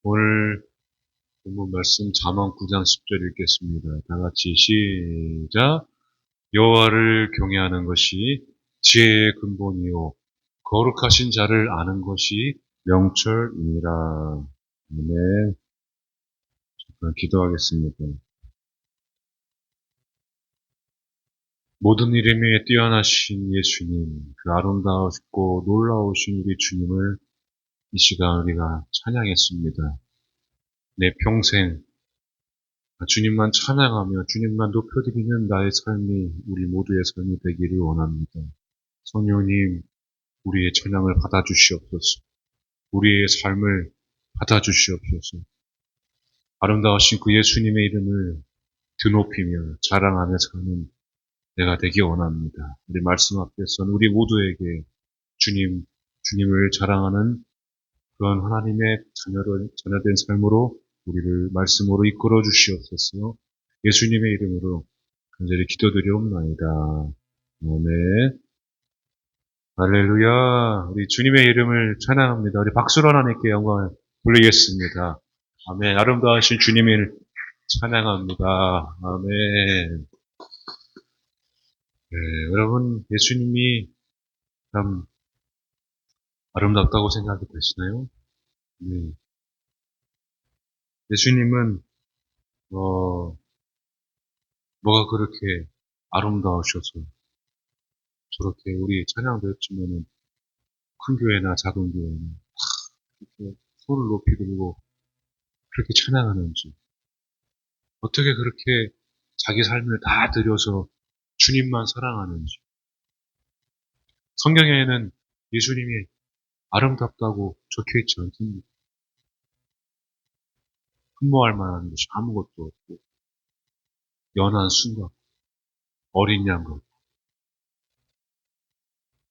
오늘 본문 말씀 잠언 9장 10절 읽겠습니다. 다 같이 시작. 여호와를 경외하는 것이 지혜의 근본이요 거룩하신 자를 아는 것이 명철이니라. 네, 기도하겠습니다. 모든 이름에 뛰어나신 예수님, 그 아름다우시고 놀라우신 우리 주님을 이 시간 우리가 찬양했습니다. 내 평생 주님만 찬양하며 주님만 높여드리는 나의 삶이 우리 모두의 삶이 되기를 원합니다. 성령님, 우리의 찬양을 받아주시옵소서. 우리의 삶을 받아주시옵소서. 아름다우신 그 예수님의 이름을 드높이며 자랑하며 사는 내가 되기 원합니다. 우리 말씀 앞에서는 우리 모두에게 주님을 자랑하는 그런 하나님의 자녀된 삶으로 우리를 말씀으로 이끌어 주시옵소서. 예수님의 이름으로 간절히 기도드리옵나이다. 아멘. 할렐루야. 우리 주님의 이름을 찬양합니다. 우리 박수로 하나님께 영광을 돌리겠습니다. 아멘. 아름다우신 주님을 찬양합니다. 아멘. 네, 여러분, 예수님이 참 아름답다고 생각이 되시나요? 네. 예수님은, 뭐가 그렇게 아름다우셔서 저렇게 우리 찬양도 했지만은 큰 교회나 작은 교회나 이렇게 손을 높이 들고 그렇게 찬양하는지 어떻게 그렇게 자기 삶을 다 들여서 주님만 사랑하는지 성경에는 예수님이 아름답다고 적혀있지 않습니다. 흠모할 만한 것이 아무것도 없고 연한 순간 어린 양 같고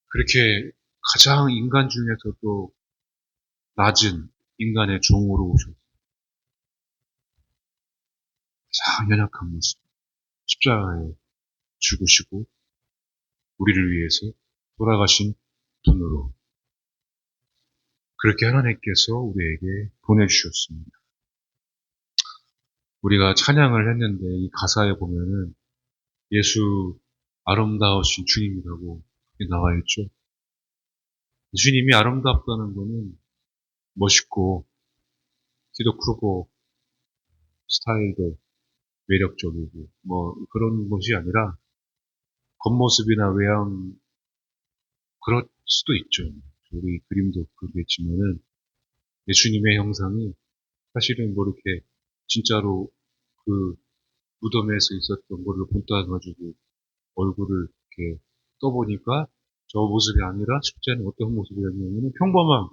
그렇게 가장 인간 중에서도 낮은 인간의 종으로 오셔서 가장 연약한 모습 십자가에 죽으시고 우리를 위해서 돌아가신 분으로 그렇게 하나님께서 우리에게 보내주셨습니다. 우리가 찬양을 했는데 이 가사에 보면은 예수 아름다우신 주님이라고 나와 있죠. 주님이 아름답다는 거는 멋있고 키도 크고 스타일도 매력적이고 뭐 그런 것이 아니라 겉모습이나 외양 그럴 수도 있죠. 우리 그림도 그러겠지만은 예수님의 형상이 사실은 뭐 이렇게 진짜로 그 무덤에서 있었던 거를 본따가지고 얼굴을 이렇게 떠보니까 저 모습이 아니라 실제는 어떤 모습이었냐면 평범한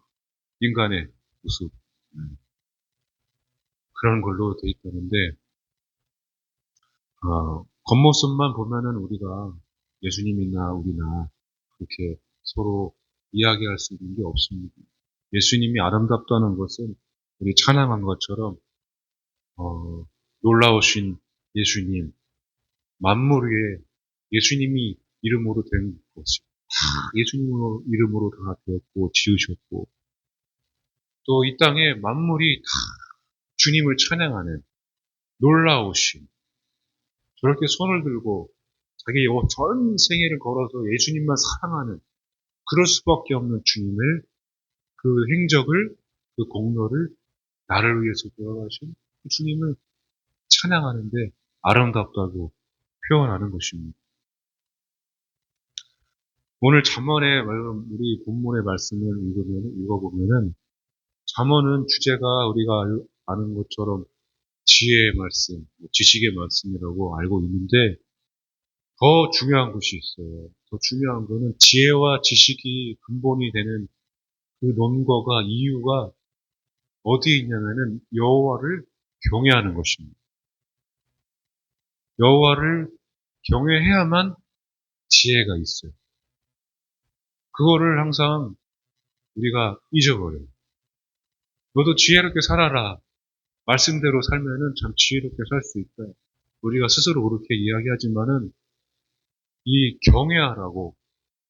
인간의 모습 그런 걸로 돼 있다는데 겉모습만 보면은 우리가 예수님이나 우리나 그렇게 서로 이야기할 수 있는 게 없습니다. 예수님이 아름답다는 것은 우리 찬양한 것처럼 놀라우신 예수님 만물 위에 예수님이 이름으로 된 것이 예수님으로 이름으로 다 되었고 지으셨고 또 이 땅에 만물이 다 주님을 찬양하는 놀라우신 저렇게 손을 들고 자기 전 생애를 걸어서 예수님만 사랑하는 그럴 수밖에 없는 주님을 그 행적을 그 공로를 나를 위해서 돌아가신 그 주님을 찬양하는데 아름답다고 표현하는 것입니다. 오늘 잠언의 우리 본문의 말씀을 읽어보면은 잠언은 주제가 우리가 아는 것처럼 지혜의 말씀, 지식의 말씀이라고 알고 있는데 더 중요한 것이 있어요. 더 중요한 거는 지혜와 지식이 근본이 되는 그 논거가 이유가 어디에 있냐면은 여호와를 경외하는 것입니다. 여호와를 경외해야만 지혜가 있어요. 그거를 항상 우리가 잊어버려요. 너도 지혜롭게 살아라. 말씀대로 살면은 참 지혜롭게 살 수 있다. 우리가 스스로 그렇게 이야기하지만은 이 경외하라고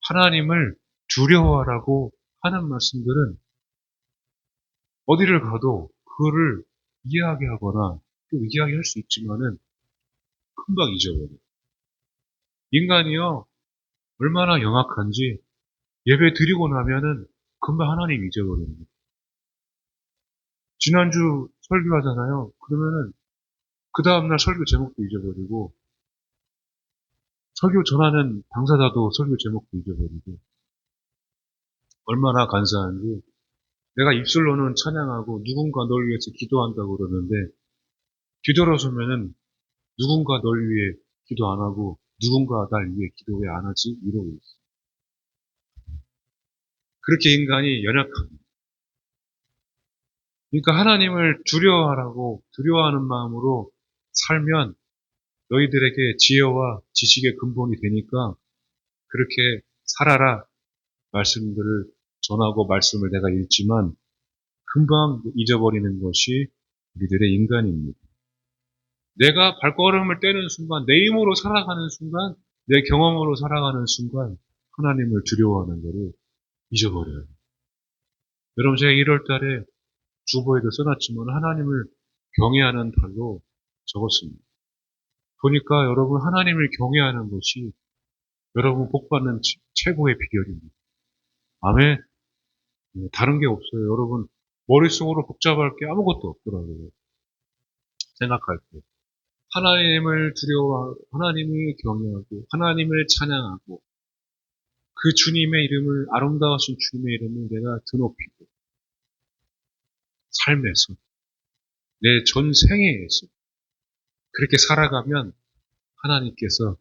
하나님을 두려워하라고 하는 말씀들은 어디를 가도 그거를 이야기하거나 또 이야기할 수 있지만은 금방 잊어버려. 인간이요, 얼마나 영악한지 예배 드리고 나면은 금방 하나님 잊어버립니다. 지난주 설교하잖아요. 그러면은 그 다음날 설교 제목도 잊어버리고 설교 전하는 당사자도 설교 제목도 잊어버리고 얼마나 간사한지 내가 입술로는 찬양하고 누군가 널 위해서 기도한다고 그러는데 뒤돌아서면은 누군가 널 위해 기도 안 하고 누군가 날 위해 기도 왜 안 하지? 이러고 있어. 그렇게 인간이 연약합니다. 그러니까 하나님을 두려워하는 마음으로 살면 너희들에게 지혜와 지식의 근본이 되니까 그렇게 살아라 말씀들을 전하고 말씀을 내가 읽지만 금방 잊어버리는 것이 우리들의 인간입니다. 내가 발걸음을 떼는 순간, 내 힘으로 살아가는 순간, 내 경험으로 살아가는 순간 하나님을 두려워하는 것을 잊어버려요. 여러분 제가 1월 달에 주보에도 써놨지만 하나님을 경외하는 달로 적었습니다. 보니까 여러분 하나님을 경외하는 것이 여러분 복받는 최고의 비결입니다. 아멘. 다른 게 없어요. 여러분 머릿속으로 복잡할 게 아무것도 없더라고요. 생각할 때. 하나님을 경외하고, 하나님을 찬양하고, 그 주님의 이름을, 아름다우신 주님의 이름을 내가 드높이고, 삶에서, 내 전생애에서, 그렇게 살아가면 하나님께서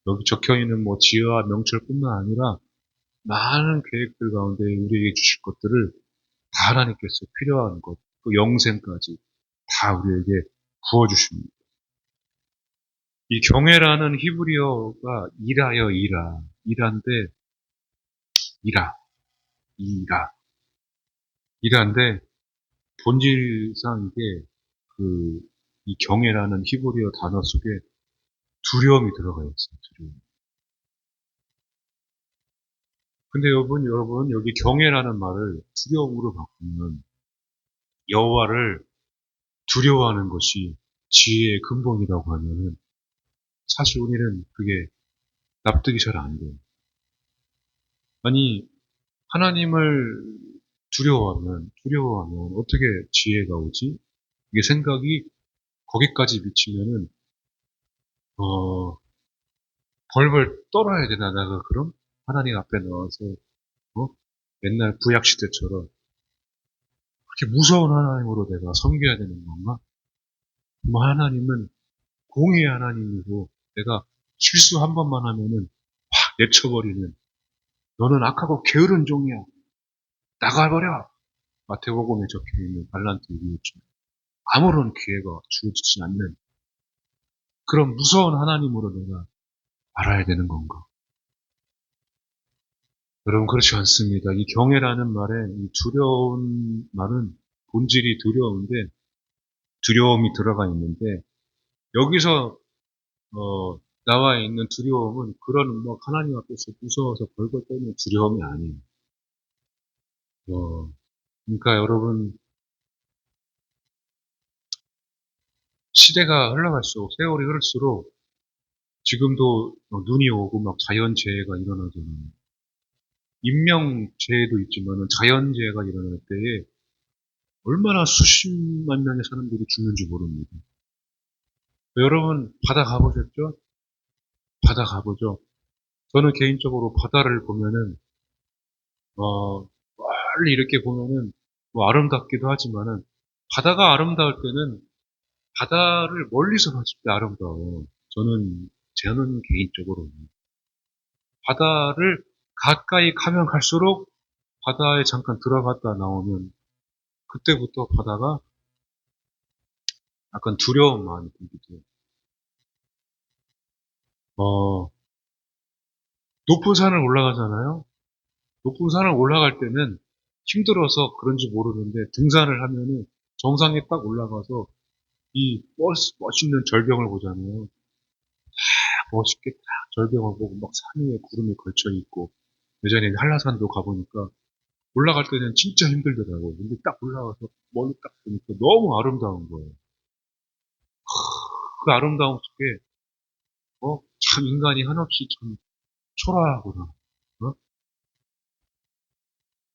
여기 적혀있는 뭐 지혜와 명철뿐만 아니라 많은 계획들 가운데 우리에게 주실 것들을 다 하나님께서 필요한 것, 또 영생까지 다 우리에게 부어주십니다. 이 경외라는 히브리어가 일한데, 이라, 이란데 본질상 이게 이 경외라는 히브리어 단어 속에 두려움이 들어가 있어요. 두려움. 근데 여러분 여기 경외라는 말을 두려움으로 바꾸면 여호와를 두려워하는 것이 지혜의 근본이라고 하면은 사실 우리는 그게 납득이 잘 안 돼요. 아니 하나님을 두려워하면 어떻게 지혜가 오지? 이게 생각이 거기까지 미치면은 어 벌벌 떨어야 되나 내가 그럼 하나님 앞에 나와서 어? 옛날 구약 시대처럼 그렇게 무서운 하나님으로 내가 섬겨야 되는 건가? 뭐 하나님은 공의의 하나님이고 내가 실수 한 번만 하면은 확 내쳐버리는 너는 악하고 게으른 종이야 나가버려 마태복음에 적혀있는 발란트 이유처럼 아무런 기회가 주어지지 않는 그런 무서운 하나님으로 내가 알아야 되는 건가? 여러분 그렇지 않습니다. 이 경외라는 말에 이 두려운 말은 본질이 두려운데 두려움이 들어가 있는데 여기서 나와 있는 두려움은 그런 뭐 하나님 앞에서 무서워서 벌벌 떠는 두려움이 아니에요. 그러니까 여러분 시대가 흘러갈수록 세월이 흐를수록 지금도 눈이 오고 막 자연재해가 일어나잖아요. 인명재해도 있지만 자연재해가 일어날 때에 얼마나 수십만 명의 사람들이 죽는지 모릅니다. 여러분 바다 가보셨죠? 바다 가보죠. 저는 개인적으로 바다를 보면은 멀리 이렇게 보면은 뭐 아름답기도 하지만은 바다가 아름다울 때는 바다를 멀리서 봤을 때 아름다워요. 저는 개인적으로 바다를 가까이 가면 갈수록 바다에 잠깐 들어갔다 나오면 그때부터 바다가 약간 두려운 마음이 들기도 해요. 높은 산을 올라가잖아요. 높은 산을 올라갈 때는 힘들어서 그런지 모르는데 등산을 하면은 정상에 딱 올라가서 이 멋있는 절경을 보잖아요. 멋있게 딱 절경을 보고 막 산 위에 구름이 걸쳐 있고 예전에 한라산도 가보니까 올라갈 때는 진짜 힘들더라고요. 근데 딱 올라가서 멀리 딱 보니까 너무 아름다운 거예요. 그 아름다움 속에, 참 인간이 한없이 참 초라하구나. 어?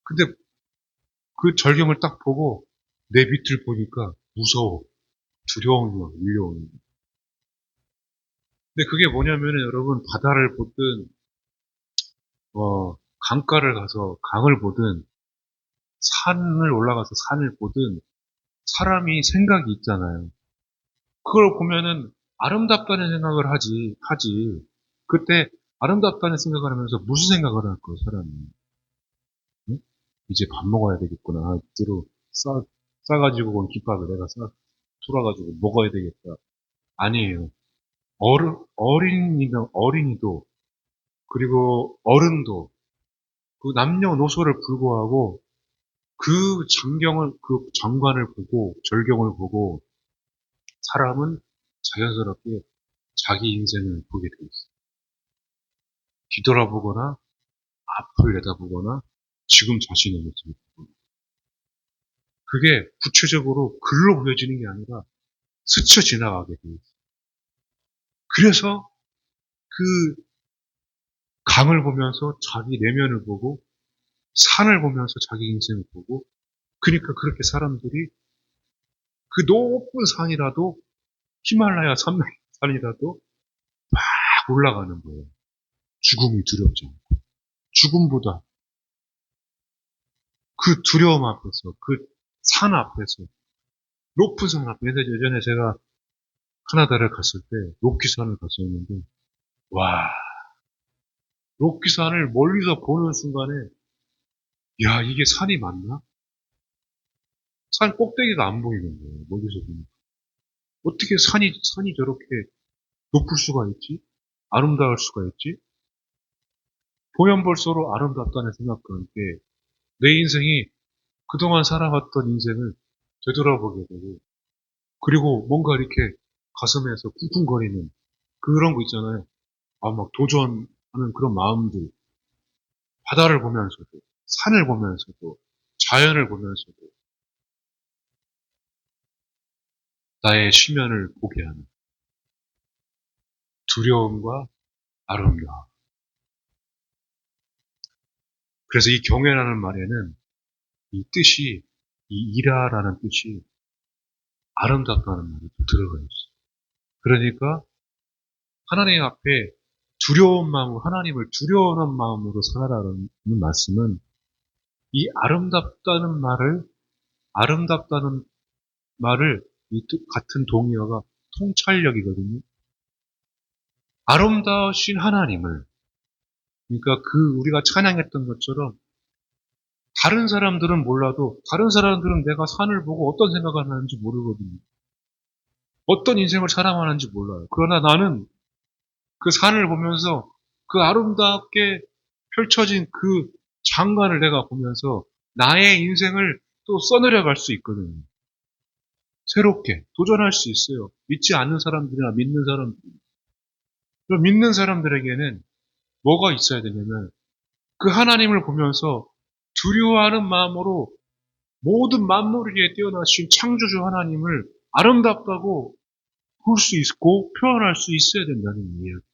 근데 그 절경을 딱 보고 내 밑을 보니까 무서워. 두려운 거야, 밀려오는 거. 근데 그게 뭐냐면은 여러분 바다를 보든, 강가를 가서 강을 보든, 산을 올라가서 산을 보든, 사람이 생각이 있잖아요. 그걸 보면은 아름답다는 생각을 하지. 그때 아름답다는 생각을 하면서 무슨 생각을 할까요, 사람이? 응? 이제 밥 먹어야 되겠구나. 뒤로 싸가지고 온 김밥을 내가 풀어가지고 먹어야 되겠다. 아니에요. 어린이도, 그리고 어른도, 그 남녀노소를 불구하고 그 장관을 보고, 절경을 보고, 사람은 자연스럽게 자기 인생을 보게 돼 있어요. 뒤돌아보거나, 앞을 내다보거나, 지금 자신의 모습을 보거나. 그게 구체적으로 글로 보여지는 게 아니라 스쳐 지나가게 돼 있어요. 그래서 그 강을 보면서 자기 내면을 보고, 산을 보면서 자기 인생을 보고, 그러니까 그렇게 사람들이 그 높은 산이라도, 히말라야 산이라도 막 올라가는 거예요. 죽음이 두렵지 않고. 죽음보다 그 두려움 앞에서, 그 산 앞에서, 높은 산 앞에서, 예전에 제가 카나다를 갔을 때 로키산을 갔었는데, 와, 로키산을 멀리서 보는 순간에, 야, 이게 산이 맞나? 산 꼭대기가 안 보이는 거예요. 멀리서 보면. 어떻게 산이 저렇게 높을 수가 있지? 아름다울 수가 있지? 보면 볼수록 아름답다는 생각과 함께 내 인생이 그동안 살아왔던 인생을 되돌아보게 되고, 그리고 뭔가 이렇게 가슴에서 쿵쿵거리는 그런 거 있잖아요. 막 도전하는 그런 마음들. 바다를 보면서도, 산을 보면서도, 자연을 보면서도 나의 심연을 보게 하는 두려움과 아름다움. 그래서 이 경외라는 말에는 이 뜻이, 이 이라라는 뜻이 아름답다는 말이 들어가 있어요. 그러니까 하나님 앞에 하나님을 두려워하는 마음으로 살아라는 말씀은 이 아름답다는 말을 이 뜻 같은 동의어가 통찰력이거든요. 아름다우신 하나님을, 그러니까 우리가 찬양했던 것처럼 다른 사람들은 몰라도 다른 사람들은 내가 산을 보고 어떤 생각을 하는지 모르거든요. 어떤 인생을 살아가는지 몰라요. 그러나 나는 그 산을 보면서 그 아름답게 펼쳐진 그 장관을 내가 보면서 나의 인생을 또 써내려갈 수 있거든요. 새롭게 도전할 수 있어요. 믿지 않는 사람들이나 믿는 사람들. 그럼 믿는 사람들에게는 뭐가 있어야 되냐면 그 하나님을 보면서 두려워하는 마음으로 모든 만물 위에 뛰어나신 창조주 하나님을 아름답다고 볼 수 있고 표현할 수 있어야 된다는 이야기.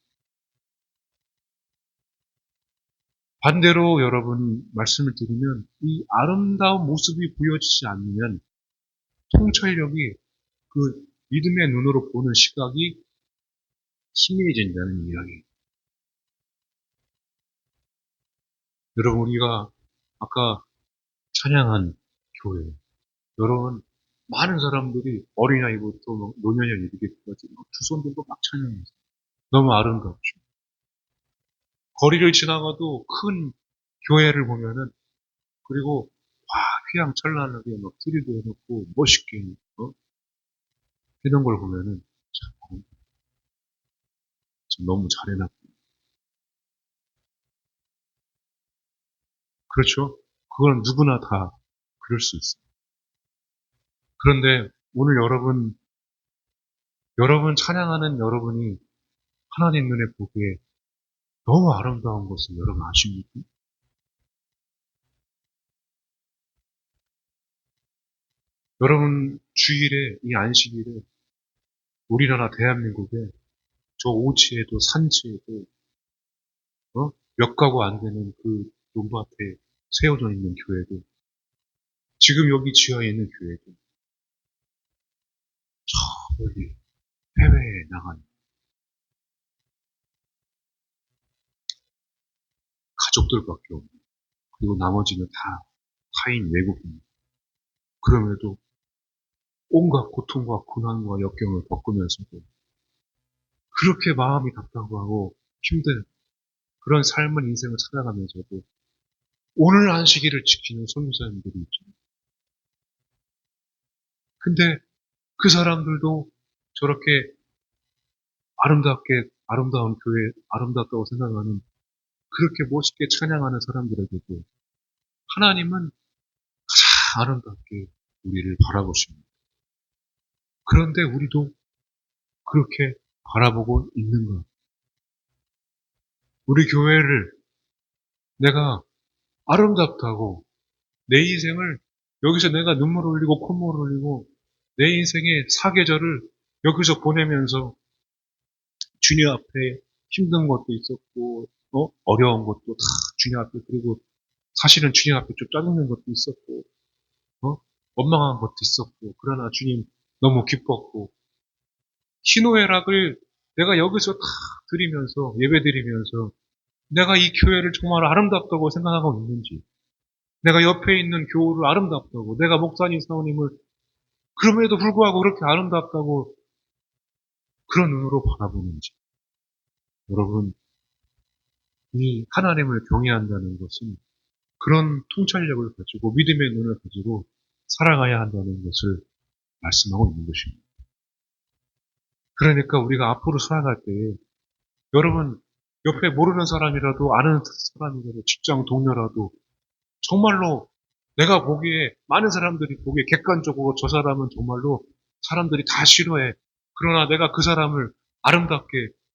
반대로 여러분 말씀을 드리면 이 아름다운 모습이 보여지지 않으면 통찰력이, 그 믿음의 눈으로 보는 시각이 희미해진다는 이야기. 여러분 우리가 아까 찬양한 교회, 여러분 많은 사람들이 어린아이부터 노년에 이르기까지 두 손 들고 막 찬양해요. 너무 아름답죠. 거리를 지나가도 큰 교회를 보면은, 그리고 휘황찬란하게 막 트리도 해놓고 멋있게 해놓은 걸 보면은 참 너무 잘해놨고, 그렇죠? 그건 누구나 다 그럴 수 있어요. 그런데 오늘 여러분 찬양하는 여러분이 하나님 눈에 보기에 너무 아름다운 것을 여러분 아십니까? 여러분 주일에 이 안식일에 우리나라 대한민국에 저 오지에도 산지에도 몇 가구 안 되는 그 논밭에 세워져 있는 교회도 지금 여기 지하에 있는 교회도 저 멀리 해외에 나간 가족들밖에 없는 그리고 나머지는 다 타인 외국인 그럼에도 온갖 고통과 고난과 역경을 겪으면서도 그렇게 마음이 답답하고 힘든 그런 삶을 인생을 살아가면서도 오늘 안식일을 지키는 선교사님들이 있죠. 근데 그 사람들도 저렇게 아름다운 교회, 아름답다고 생각하는 그렇게 멋있게 찬양하는 사람들에게도 하나님은 가장 아름답게 우리를 바라보십니다. 그런데 우리도 그렇게 바라보고 있는가? 우리 교회를 내가 아름답다고 내 인생을 여기서 내가 눈물 흘리고 콧물 흘리고 내 인생의 사계절을 여기서 보내면서 주님 앞에 힘든 것도 있었고 어려운 것도 다 주님 앞에 그리고 사실은 주님 앞에 좀 짜증난 것도 있었고 원망한 것도 있었고 그러나 주님 너무 기뻤고 희노애락을 내가 여기서 다 드리면서 예배 드리면서 내가 이 교회를 정말 아름답다고 생각하고 있는지 내가 옆에 있는 교우를 아름답다고 내가 목사님 사모님을 그럼에도 불구하고 그렇게 아름답다고 그런 눈으로 바라보는지 여러분 이 하나님을 경외한다는 것은 그런 통찰력을 가지고 믿음의 눈을 가지고 살아가야 한다는 것을 말씀하고 있는 것입니다. 그러니까 우리가 앞으로 살아갈 때 여러분 옆에 모르는 사람이라도 아는 사람이라도 직장 동료라도 정말로 내가 보기에 많은 사람들이 보기에 객관적으로 저 사람은 정말로 사람들이 다 싫어해. 그러나 내가 그 사람을 아름답게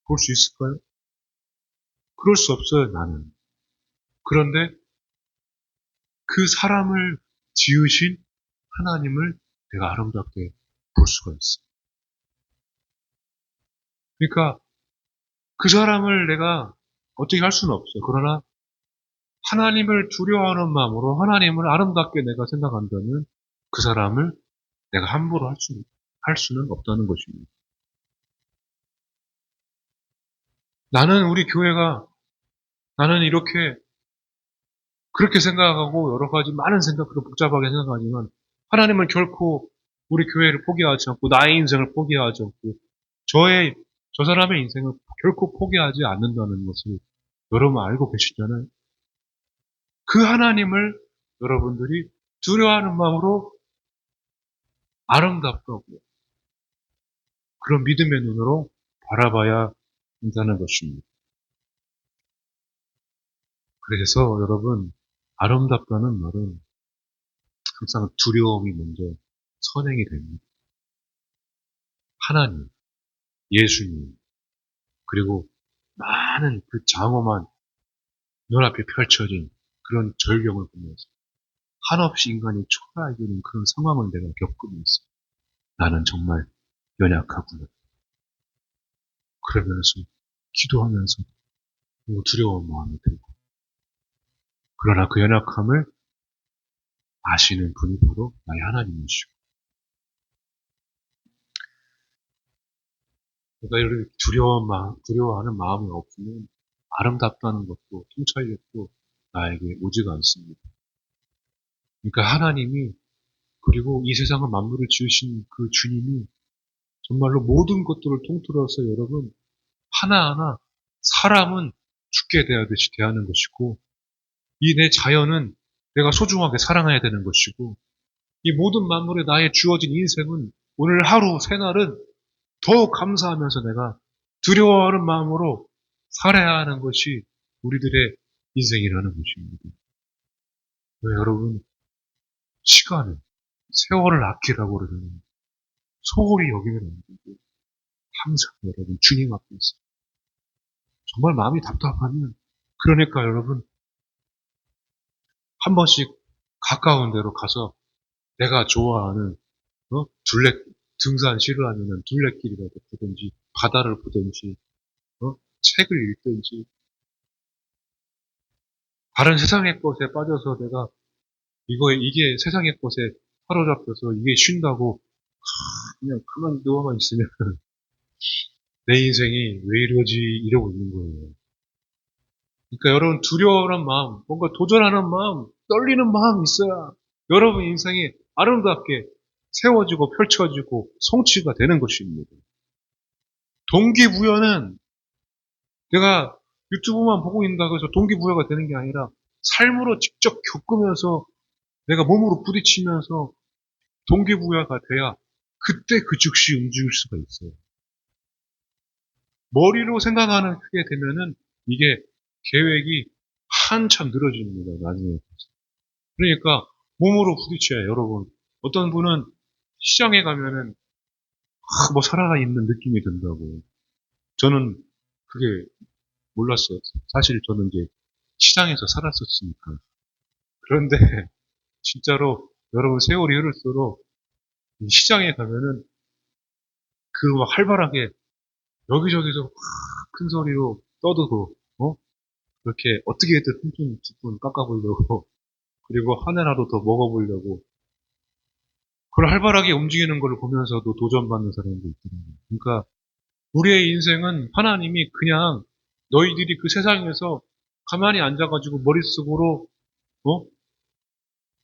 볼 수 있을까요? 그럴 수 없어요, 나는. 그런데 그 사람을 지으신 하나님을 내가 아름답게 볼 수가 있어. 그러니까 그 사람을 내가 어떻게 할 수는 없어. 그러나 하나님을 두려워하는 마음으로 하나님을 아름답게 내가 생각한다면 그 사람을 내가 함부로 할 수는 없다는 것입니다. 우리 교회가 나는 이렇게 그렇게 생각하고 여러 가지 많은 생각으로 복잡하게 생각하지만 하나님은 결코 우리 교회를 포기하지 않고 나의 인생을 포기하지 않고 저 사람의 인생을 결코 포기하지 않는다는 것을 여러분 알고 계시잖아요. 그 하나님을 여러분들이 두려워하는 마음으로 아름답다고 그런 믿음의 눈으로 바라봐야 한다는 것입니다. 그래서 여러분 아름답다는 말은 항상 두려움이 먼저 선행이 됩니다. 하나님, 예수님, 그리고 많은 그 장엄한 눈앞에 펼쳐진 그런 절경을 보면서 한없이 인간이 초라하게 되는 그런 상황을 내가 겪으면서 나는 정말 연약하구나. 그러면서 기도하면서 두려운 마음이 들고 그러나 그 연약함을 아시는 분이 바로 나의 하나님이시고 내가 이렇게 두려워하는 마음이 없으면 아름답다는 것도 통찰력도 나에게 오지가 않습니다. 그러니까 하나님이 그리고 이 세상을 만물을 지으신 그 주님이 정말로 모든 것들을 통틀어서 여러분 하나하나 사람은 죽게 대하듯이 대하는 것이고 이 내 자연은 내가 소중하게 사랑해야 되는 것이고 이 모든 만물에 나의 주어진 인생은 오늘 하루 새날은 더 감사하면서 내가 두려워하는 마음으로 살아야 하는 것이 우리들의 인생이라는 것입니다. 여러분 시간을 세월을 아끼라고 그러는 소홀히 여기면 안 되고 항상 여러분 주님 앞에서 정말 마음이 답답하면 그러니까 여러분 한 번씩 가까운 데로 가서 내가 좋아하는 둘레, 등산 싫어하면은 둘레길이라도 보든지, 바다를 보든지, 책을 읽든지, 다른 세상의 것에 빠져서 내가 이게 세상의 것에 사로잡혀서 이게 쉰다고 그냥 가만 누워만 있으면 내 인생이 왜 이러지 이러고 있는 거예요. 그러니까 여러분 두려워하는 마음, 뭔가 도전하는 마음, 떨리는 마음이 있어야 여러분 인생이 아름답게 세워지고 펼쳐지고 성취가 되는 것입니다. 동기부여는 내가 유튜브만 보고 있는다고 해서 동기부여가 되는 게 아니라 삶으로 직접 겪으면서 내가 몸으로 부딪히면서 동기부여가 돼야 그때 그 즉시 움직일 수가 있어요. 머리로 생각하는 게 되면은 이게 계획이 한참 늘어집니다, 나중에. 그러니까 몸으로 부딪혀요, 여러분. 어떤 분은 시장에 가면은 뭐 살아가 있는 느낌이 든다고. 저는 그게 몰랐어요. 사실 저는 이제 시장에서 살았었으니까. 그런데 진짜로 여러분 세월이 흐를수록 이 시장에 가면은 그 막 활발하게 여기저기서 큰 소리로 떠들고, 그렇게 어떻게든 흠좀 두푼 깎아보려고, 그리고 하나라도 더 먹어보려고, 그걸 활발하게 움직이는 걸 보면서도 도전받는 사람도 있더라고요. 그러니까 우리의 인생은 하나님이 그냥 너희들이 그 세상에서 가만히 앉아가지고 머릿속으로, 어?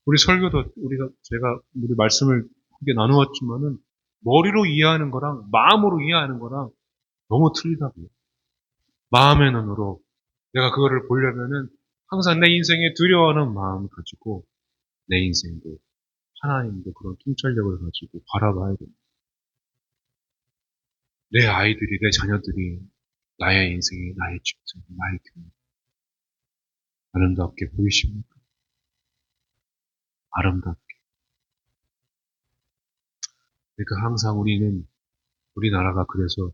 우리 설교도 우리 말씀을 함께 나누었지만은 머리로 이해하는 거랑 마음으로 이해하는 거랑 너무 틀리다고요. 마음의 눈으로 내가 그거를 보려면은 항상 내 인생에 두려워하는 마음을 가지고 내 인생도 하나님도 그런 통찰력을 가지고 바라봐야 됩니다. 내 아이들이, 내 자녀들이 나의 인생이, 나의 직장, 나의 교회 아름답게 보이십니까? 아름답게. 그러니까 항상 우리나라가 그래서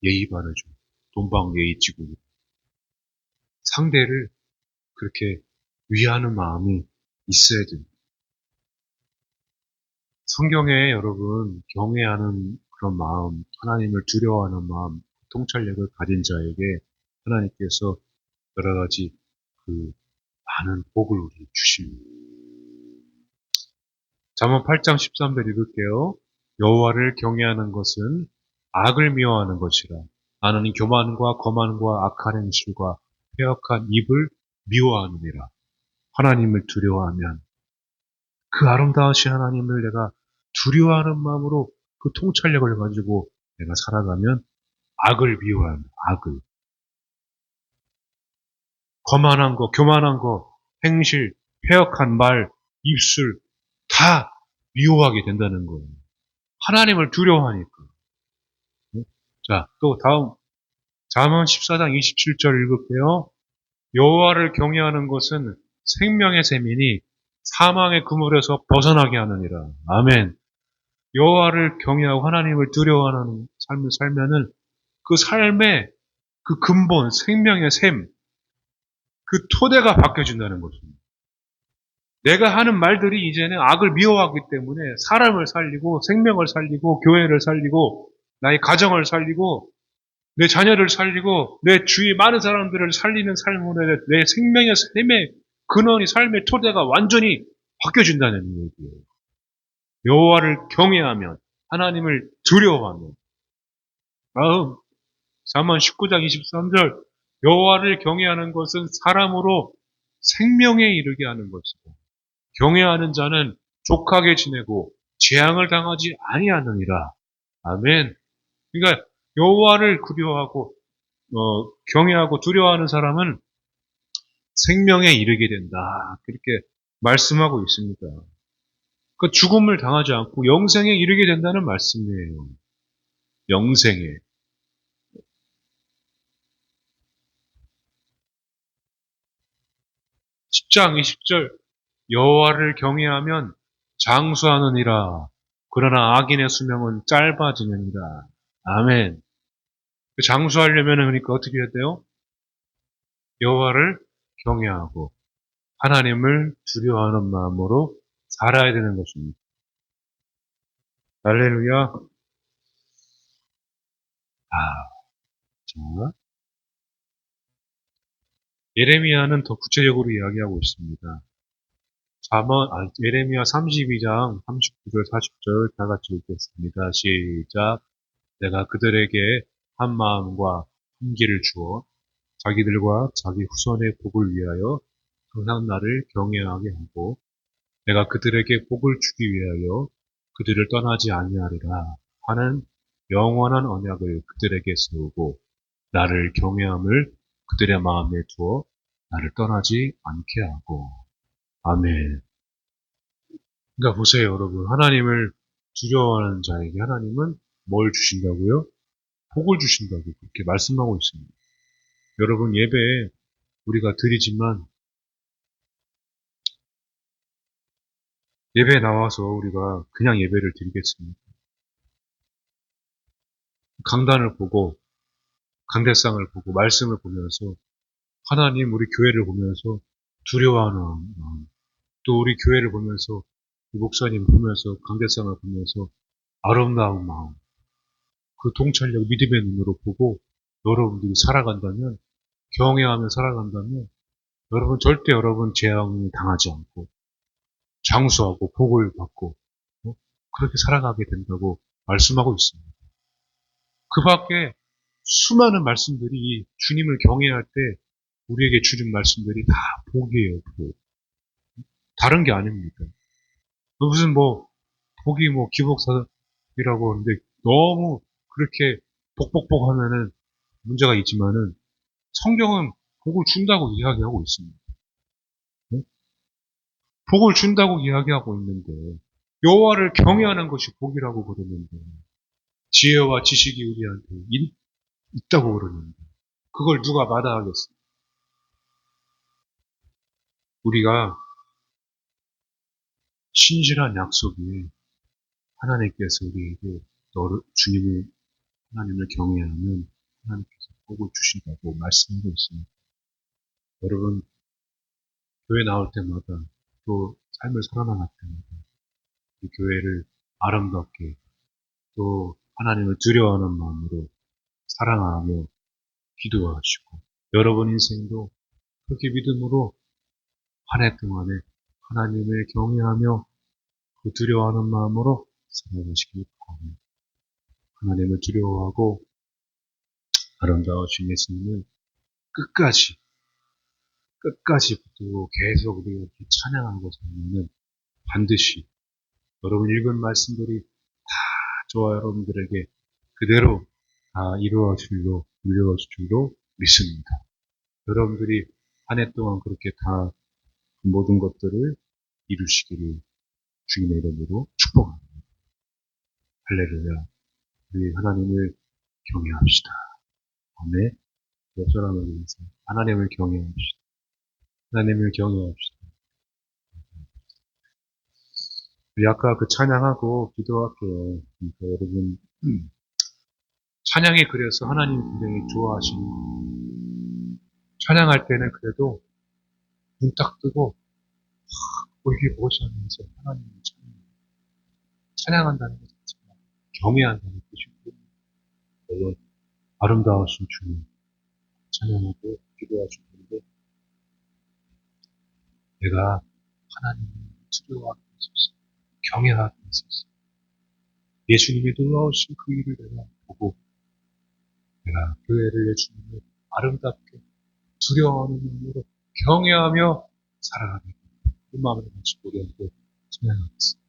예의 바르죠. 동방 예의지국. 상대를 그렇게 위하는 마음이 있어야 됩니다. 성경에 여러분 경외하는 그런 마음, 하나님을 두려워하는 마음, 통찰력을 가진 자에게 하나님께서 여러 가지 그 많은 복을 우리 주십니다. 잠언 8장 13절 읽을게요. 여호와를 경외하는 것은 악을 미워하는 것이라. 나는 교만과 거만과 악한 행실과 패역한 입을 미워하느니라. 하나님을 두려워하면 그 아름다우신 하나님을 내가 두려워하는 마음으로 그 통찰력을 가지고 내가 살아가면 악을 미워하는 악을. 거만한 거, 교만한 거, 행실, 패역한 말, 입술 다 미워하게 된다는 거예요. 하나님을 두려워하니까. 자, 또 다음 잠언 14장 27절 읽을게요. 여호와를 경외하는 것은 생명의 셈이니 사망의 그물에서 벗어나게 하느니라. 아멘. 여호와를 경외하고 하나님을 두려워하는 삶을 살면은 그 삶의 그 근본, 생명의 셈, 그 토대가 바뀌어진다는 것입니다. 내가 하는 말들이 이제는 악을 미워하기 때문에 사람을 살리고 생명을 살리고 교회를 살리고 나의 가정을 살리고 내 자녀를 살리고 내 주위 많은 사람들을 살리는 삶으로 내 생명의 셈의 근원이 삶의 토대가 완전히 바뀌어진다는 얘기예요. 여호와를 경외하면 하나님을 두려워하면 다음 잠언 19장 23절 여호와를 경외하는 것은 사람으로 생명에 이르게 하는 것이다. 경외하는 자는 족하게 지내고 재앙을 당하지 아니하느니라. 아멘. 그러니까 여호와를 두려워하고 경외하고 두려워하는 사람은 생명에 이르게 된다. 그렇게 말씀하고 있습니다. 그 죽음을 당하지 않고 영생에 이르게 된다는 말씀이에요. 영생에. 10장 20절 여호와를 경외하면 장수하느니라. 그러나 악인의 수명은 짧아지느니라. 아멘. 장수하려면 그러니까 어떻게 해야 돼요? 여호와를 경외하고 하나님을 두려워하는 마음으로 살아야 되는 것입니다. 할렐루야. 아, 자, 예레미야는 더 구체적으로 이야기하고 있습니다. 예레미야 32장 39절 40절 다 같이 읽겠습니다. 시작. 내가 그들에게 한 마음과 한 길을 주어 자기들과 자기 후손의 복을 위하여 항상 나를 경외하게 하고 내가 그들에게 복을 주기 위하여 그들을 떠나지 아니하리라 하는 영원한 언약을 그들에게 세우고 나를 경외함을 그들의 마음에 두어 나를 떠나지 않게 하고. 아멘. 그러니까 보세요, 여러분. 하나님을 두려워하는 자에게 하나님은 뭘 주신다고요? 복을 주신다고 그렇게 말씀하고 있습니다. 여러분, 예배에 우리가 드리지만 예배에 나와서 우리가 그냥 예배를 드리겠습니까? 강단을 보고 강대상을 보고 말씀을 보면서 하나님 우리 교회를 보면서 두려워하는 마음, 또 우리 교회를 보면서 이 목사님 보면서 강대상을 보면서 아름다운 마음, 그 통찰력 믿음의 눈으로 보고 여러분들이 살아간다면, 경외하며 살아간다면 여러분 절대 여러분 재앙이 당하지 않고 장수하고 복을 받고 그렇게 살아가게 된다고 말씀하고 있습니다. 그 밖에 수많은 말씀들이 주님을 경외할 때 우리에게 주는 말씀들이 다 복이에요, 복. 다른 게 아닙니다. 무슨 복이 기복사이라고 하는데 너무 그렇게 복복복 하면은 문제가 있지만은 성경은 복을 준다고 이야기하고 있습니다. 네? 복을 준다고 이야기하고 있는데 여호와를 경외하는 것이 복이라고 그러는데 지혜와 지식이 우리한테 있다고 그러는데 그걸 누가 마다하겠어요? 우리가 신실한 약속이 하나님께서 우리에게 하나님을 경외하면 하나님께서 복을 주신다고 말씀하고 있습니다. 여러분, 교회 나올 때마다 또 삶을 살아나갈 때마다 이 교회를 아름답게 또 하나님을 두려워하는 마음으로 사랑하며 기도하시고 여러분 인생도 그렇게 믿음으로 한 해 동안에 하나님을 경외하며 그 두려워하는 마음으로 살아가시길 바랍니다. 하나님을 두려워하고 아름다우신 예수님을 끝까지 또 계속 우리가 이렇게 찬양하는 것을 보면은 반드시 여러분 읽은 말씀들이 다 저와 여러분들에게 그대로 다 이루어질 줄로 믿습니다. 여러분들이 한 해 동안 그렇게 다 모든 것들을 이루시기를 주님의 이름으로 축복합니다. 할렐루야. 우리 하나님을 경외합시다. 아멘. 옆 사람을 위해서 하나님을 경외합시다. 하나님을 경외합시다. 우리 아까 그 찬양하고 기도할게요. 그러니까 여러분 찬양이 그래서 하나님 굉장히 좋아하시는 거예요. 찬양할 때는 그래도 눈 딱 뜨고 이게 무엇이 하면서 하나님을 찬양한다는 것 자체가 경외한다는 뜻이고 물론 아름다우신 주님 찬양하고 기도하실 텐데 내가 하나님을 두려워하게 했었어. 경외하게 했었어. 예수님이 놀라우신 그 일을 내가 보고 내가 교회를 내 주님을 아름답게 두려워하는 마음으로 경외하며 살아가게 그 마음을 같이 우리한테 찬양하겠습니다.